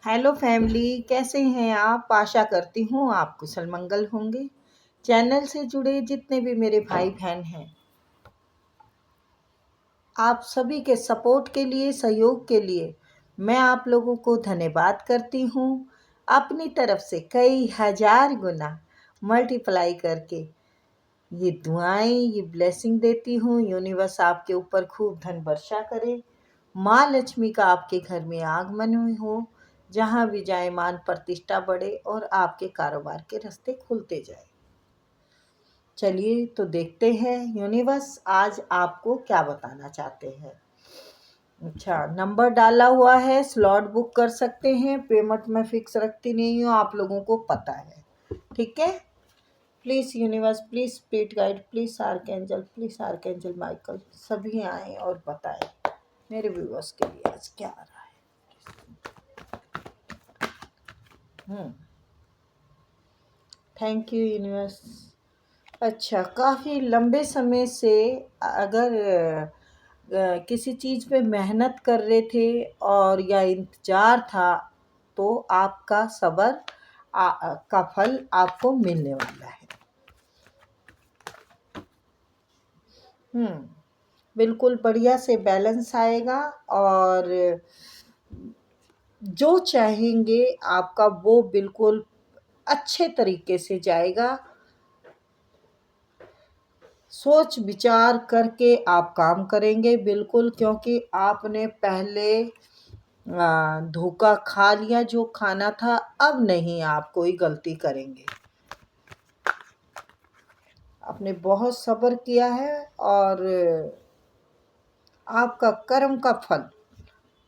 Hello family, कैसे हैं आप? आशा करती हूँ आप कुशल मंगल होंगे। चैनल से जुड़े जितने भी मेरे भाई बहन हैं, आप सभी के सपोर्ट के लिए, सहयोग के लिए मैं आप लोगों को धन्यवाद करती हूँ। अपनी तरफ से कई हजार गुना मल्टीप्लाई करके ये दुआएं, ये ब्लेसिंग देती हूँ। यूनिवर्स आपके ऊपर खूब धन वर्षा करे, माँ लक्ष्मी का आपके घर में आगमन हो, जहाँ भी जाए मान प्रतिष्ठा बढ़े और आपके कारोबार के रास्ते खुलते जाए। चलिए तो देखते हैं यूनिवर्स आज आपको क्या बताना चाहते हैं। अच्छा, नंबर डाला हुआ है, स्लॉट बुक कर सकते हैं। पेमेंट में फिक्स रखती नहीं हूँ, आप लोगों को पता है, ठीक है। Please universe, please spirit guide, please archangel Michael, सभी आए और बताएं मेरे व्यूअर्स के लिए आज क्या आ रहा है। Thank you universe. अच्छा, काफ़ी लंबे समय से अगर किसी चीज़ पे मेहनत कर रहे थे और या इंतज़ार था, तो आपका सब्र का फल आपको मिलने वाला है। बिल्कुल बढ़िया से बैलेंस आएगा और जो चाहेंगे आपका वो बिल्कुल अच्छे तरीके से जाएगा। सोच विचार करके आप काम करेंगे बिल्कुल, क्योंकि आपने पहले धोखा खा लिया जो खाना था। अब नहीं आप कोई गलती करेंगे। आपने बहुत सब्र किया है और आपका कर्म का फल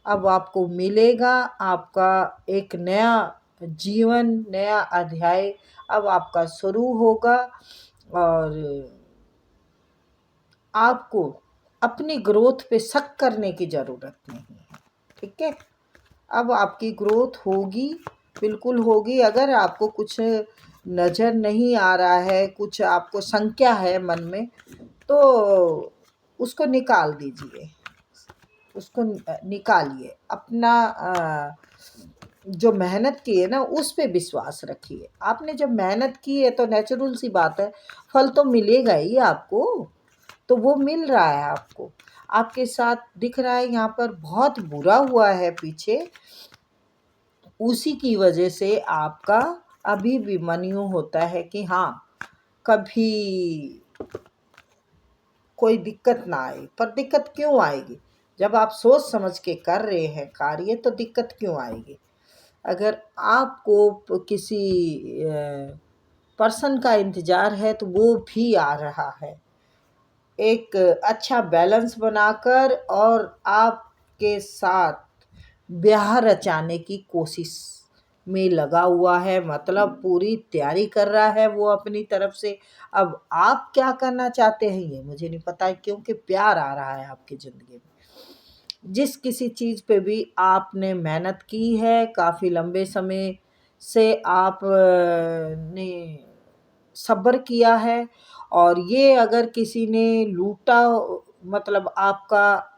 अब आपको मिलेगा। आपका एक नया जीवन, नया अध्याय अब आपका शुरू होगा और आपको अपनी ग्रोथ पे शक करने की ज़रूरत नहीं है, ठीक है। अब आपकी ग्रोथ होगी, बिल्कुल होगी। अगर आपको कुछ नज़र नहीं आ रहा है, कुछ आपको शंका है मन में, तो उसको निकाल दीजिए, उसको निकालिए। अपना जो मेहनत की है ना, उस पे विश्वास रखिए। आपने जब मेहनत की है तो नेचुरल सी बात है, फल तो मिलेगा ही आपको। तो वो मिल रहा है आपको, आपके साथ दिख रहा है। यहाँ पर बहुत बुरा हुआ है पीछे, उसी की वजह से आपका अभी भी मन यूँ होता है कि हाँ, कभी कोई दिक्कत ना आए। पर दिक्कत क्यों आएगी? जब आप सोच समझ के कर रहे हैं कार्य, तो दिक्कत क्यों आएगी? अगर आपको किसी पर्सन का इंतज़ार है तो वो भी आ रहा है, एक अच्छा बैलेंस बनाकर और आपके साथ ब्याह रचाने की कोशिश में लगा हुआ है। मतलब पूरी तैयारी कर रहा है वो अपनी तरफ से। अब आप क्या करना चाहते हैं ये मुझे नहीं पता है, क्योंकि प्यार आ रहा है आपकी ज़िंदगी में। जिस किसी चीज़ पे भी आपने मेहनत की है, काफ़ी लंबे समय से आप ने सब्र किया है, और ये अगर किसी ने लूटा, मतलब आपका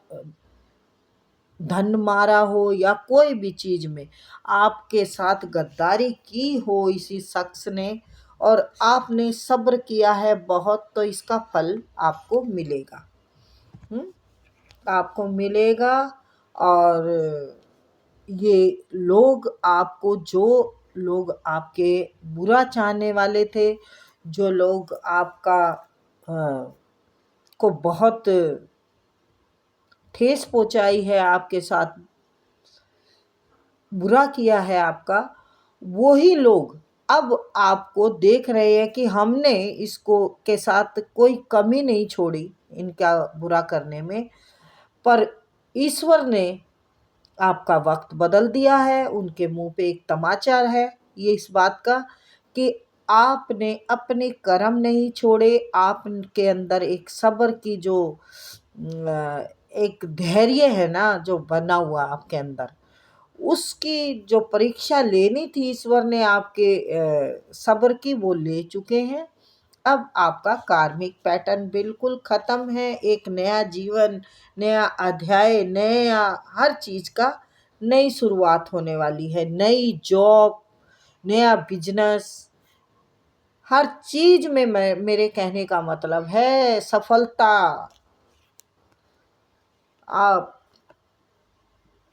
धन मारा हो या कोई भी चीज़ में आपके साथ गद्दारी की हो इसी शख्स ने, और आपने सब्र किया है बहुत, तो इसका फल आपको मिलेगा। आपको मिलेगा। और ये लोग आपको, जो लोग आपके बुरा चाहने वाले थे, जो लोग आपका को बहुत ठेस पहुंचाई है, आपके साथ बुरा किया है आपका, वही लोग अब आपको देख रहे हैं कि हमने इसको के साथ कोई कमी नहीं छोड़ी इनका बुरा करने में। पर ईश्वर ने आपका वक्त बदल दिया है। उनके मुंह पे एक तमाचा है ये इस बात का कि आपने अपने कर्म नहीं छोड़े। आपके अंदर एक सब्र की जो एक धैर्य है ना, जो बना हुआ आपके अंदर, उसकी जो परीक्षा लेनी थी ईश्वर ने आपके सब्र की, वो ले चुके हैं। अब आपका कार्मिक पैटर्न बिल्कुल ख़त्म है। एक नया जीवन, नया अध्याय, नया हर चीज़ का नई शुरुआत होने वाली है, नई जॉब, नया बिजनेस, हर चीज में मेरे कहने का मतलब है सफलता। आप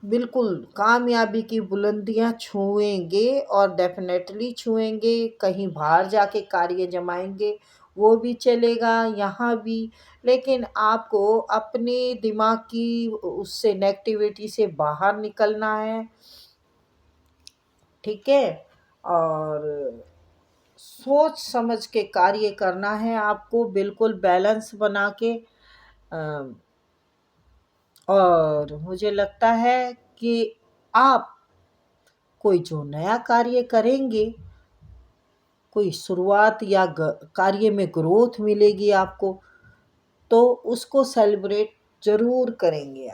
बिल्कुल कामयाबी की बुलंदियां छुएंगे और डेफिनेटली छुएंगे। कहीं बाहर जाके कार्य जमाएंगे वो भी चलेगा, यहाँ भी। लेकिन आपको अपने दिमाग की उससे नेगेटिविटी से बाहर निकलना है, ठीक है। और सोच समझ के कार्य करना है आपको, बिल्कुल बैलेंस बना के। और मुझे लगता है कि आप कोई जो नया कार्य करेंगे, कोई शुरुआत या कार्य में ग्रोथ मिलेगी आपको, तो उसको सेलिब्रेट जरूर करेंगे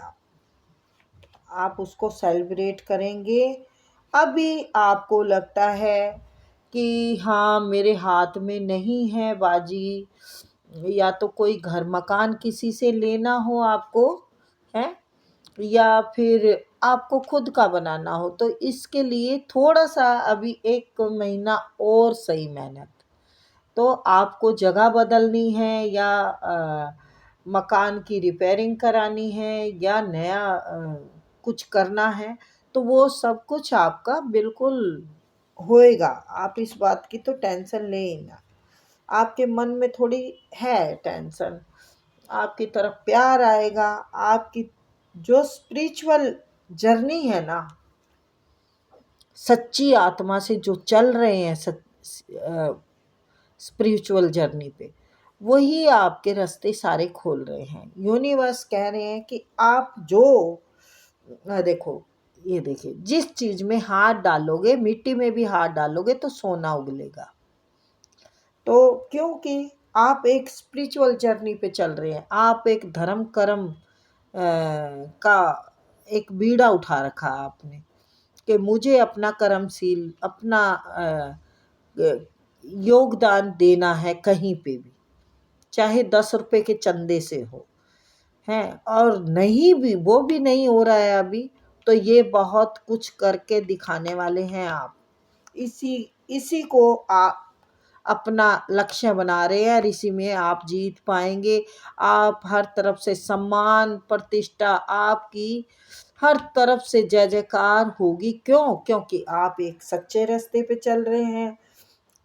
आप उसको सेलिब्रेट करेंगे। अभी आपको लगता है कि हाँ मेरे हाथ में नहीं है बाजी, या तो कोई घर मकान किसी से लेना हो आपको, है, या फिर आपको खुद का बनाना हो, तो इसके लिए थोड़ा सा अभी 1 महीना और सही मेहनत। तो आपको जगह बदलनी है या मकान की रिपेयरिंग करानी है या नया कुछ करना है, तो वो सब कुछ आपका बिल्कुल होएगा। आप इस बात की तो टेंशन लें ना। आपके मन में थोड़ी है टेंशन, आपकी तरफ प्यार आएगा। आपकी जो स्पिरिचुअल जर्नी है ना, सच्ची आत्मा से जो चल रहे हैं स्पिरिचुअल जर्नी पे, वही आपके रास्ते सारे खोल रहे हैं। यूनिवर्स कह रहे हैं कि आप जो देखो, ये देखिए, जिस चीज में हाथ डालोगे, मिट्टी में भी हाथ डालोगे तो सोना उगलेगा। तो क्योंकि आप एक स्पिरिचुअल जर्नी पे चल रहे हैं, आप एक धर्म कर्म का एक बीड़ा उठा रखा आपने कि मुझे अपना कर्मशील, अपना योगदान देना है कहीं पे भी, चाहे 10 रुपए के चंदे से हो, हैं। और नहीं भी, वो भी नहीं हो रहा है अभी, तो ये बहुत कुछ करके दिखाने वाले हैं आप। इसी इसी को आप अपना लक्ष्य बना रहे हैं और इसी में आप जीत पाएंगे। आप हर तरफ से सम्मान प्रतिष्ठा, आपकी हर तरफ से जय जयकार होगी। क्यों? क्योंकि आप एक सच्चे रास्ते पे चल रहे हैं।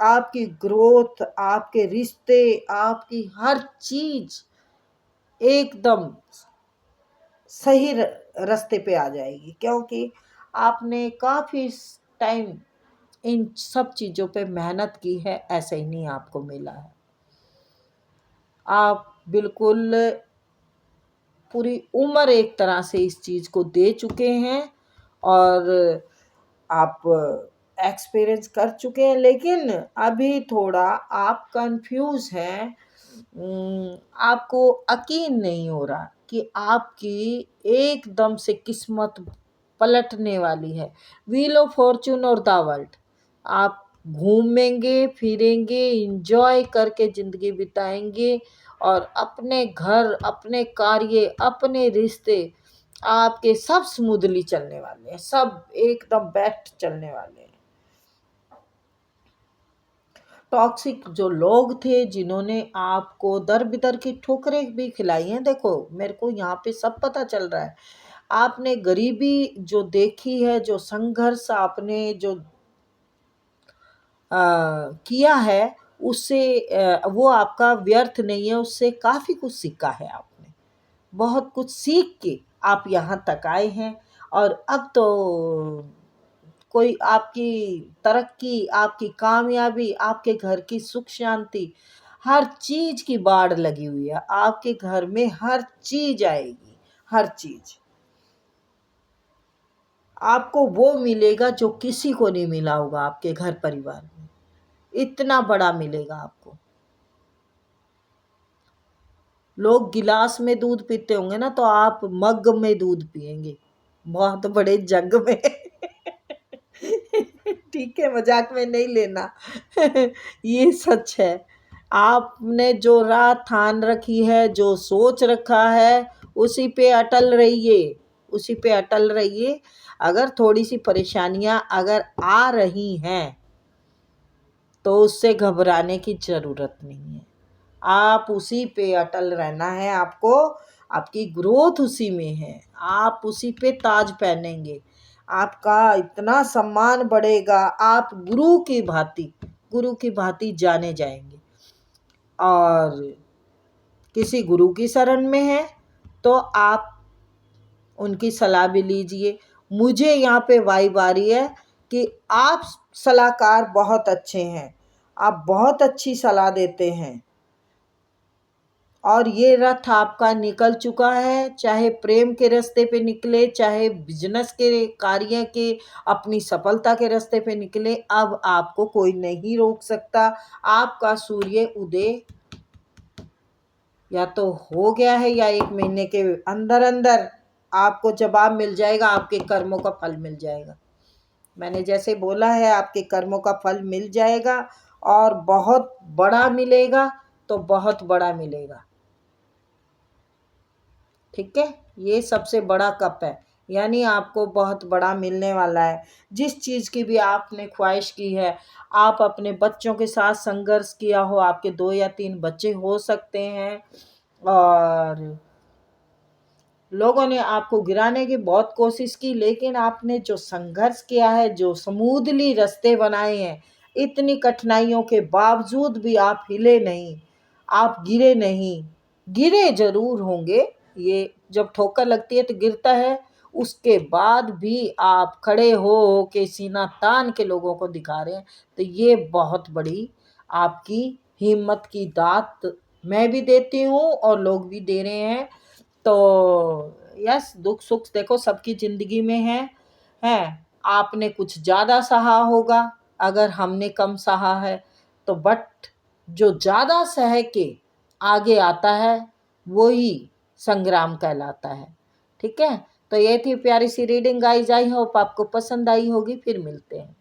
आपकी ग्रोथ, आपके रिश्ते, आपकी हर चीज एकदम सही रास्ते पे आ जाएगी, क्योंकि आपने काफी टाइम इन सब चीजों पे मेहनत की है, ऐसे ही नहीं आपको मिला है। आप बिल्कुल पूरी उम्र एक तरह से इस चीज को दे चुके हैं और आप एक्सपीरियंस कर चुके हैं, लेकिन अभी थोड़ा आप कंफ्यूज हैं। आपको यकीन नहीं हो रहा कि आपकी एकदम से किस्मत पलटने वाली है। व्हील ऑफ फॉर्चून और द वर्ल्ड, आप घूमेंगे फिरेंगे, इंजॉय करके ज़िंदगी बिताएंगे और अपने घर, अपने कार्य, अपने रिश्ते आपके सब स्मूथली चलने वाले हैं, सब एकदम बेस्ट चलने वाले हैं। टॉक्सिक जो लोग थे जिन्होंने आपको दर बिदर की ठोकरें भी खिलाई हैं, देखो मेरे को यहाँ पे सब पता चल रहा है। आपने गरीबी जो देखी है, जो संघर्ष आपने जो किया है, उससे वो आपका व्यर्थ नहीं है, उससे काफ़ी कुछ सीखा है आपने। बहुत कुछ सीख के आप यहाँ तक आए हैं और अब तो कोई आपकी तरक्की, आपकी कामयाबी, आपके घर की सुख शांति, हर चीज की बाढ़ लगी हुई है। आपके घर में हर चीज आएगी, हर चीज आपको वो मिलेगा जो किसी को नहीं मिला होगा। आपके घर परिवार में इतना बड़ा मिलेगा आपको। लोग गिलास में दूध पीते होंगे ना, तो आप मग में दूध पिएंगे, बहुत बड़े जग में। ठीक है, मजाक में नहीं लेना। ये सच है। आपने जो राह ठान रखी है, जो सोच रखा है, उसी पे अटल रहिए, उसी पे अटल रहिए। अगर थोड़ी सी परेशानियां अगर आ रही हैं तो उससे घबराने की ज़रूरत नहीं है। आप उसी पे अटल रहना है आपको। आपकी ग्रोथ उसी में है। आप उसी पे ताज पहनेंगे। आपका इतना सम्मान बढ़ेगा। आप गुरु की भांति जाने जाएंगे। और किसी गुरु की शरण में है तो आप उनकी सलाह भी लीजिए। मुझे यहाँ पे वाइब आ रही है कि आप सलाहकार बहुत अच्छे हैं। आप बहुत अच्छी सलाह देते हैं और ये रथ आपका निकल चुका है। चाहे प्रेम के रास्ते पे निकले, चाहे बिजनेस के कार्य के, अपनी सफलता के रास्ते पे निकले, अब आपको कोई नहीं रोक सकता। आपका सूर्य उदय या तो हो गया है या 1 महीने के अंदर अंदर आपको जवाब मिल जाएगा। आपके कर्मों का फल मिल जाएगा। मैंने जैसे बोला है, आपके कर्मों का फल मिल जाएगा और बहुत बड़ा मिलेगा, तो बहुत बड़ा मिलेगा। ठीक है, ये सबसे बड़ा कप है, यानी आपको बहुत बड़ा मिलने वाला है। जिस चीज़ की भी आपने ख्वाहिश की है, आप अपने बच्चों के साथ संघर्ष किया हो, आपके 2 या 3 बच्चे हो सकते हैं और लोगों ने आपको गिराने की बहुत कोशिश की, लेकिन आपने जो संघर्ष किया है, जो स्मूथली रास्ते बनाए हैं, इतनी कठिनाइयों के बावजूद भी आप हिले नहीं, आप गिरे नहीं। गिरे ज़रूर होंगे, ये जब ठोकर लगती है तो गिरता है, उसके बाद भी आप खड़े हो के सीना तान के लोगों को दिखा रहे हैं, तो ये बहुत बड़ी आपकी हिम्मत की दात मैं भी देती हूँ और लोग भी दे रहे हैं। तो यस, दुख सुख देखो सबकी ज़िंदगी में है। आपने कुछ ज़्यादा सहा होगा, अगर हमने कम सहा है तो, बट जो ज़्यादा सह के आगे आता है वही संग्राम कहलाता है। ठीक है, तो ये थी प्यारी सी रीडिंग गाइज। आई होप आपको पसंद आई होगी। फिर मिलते हैं।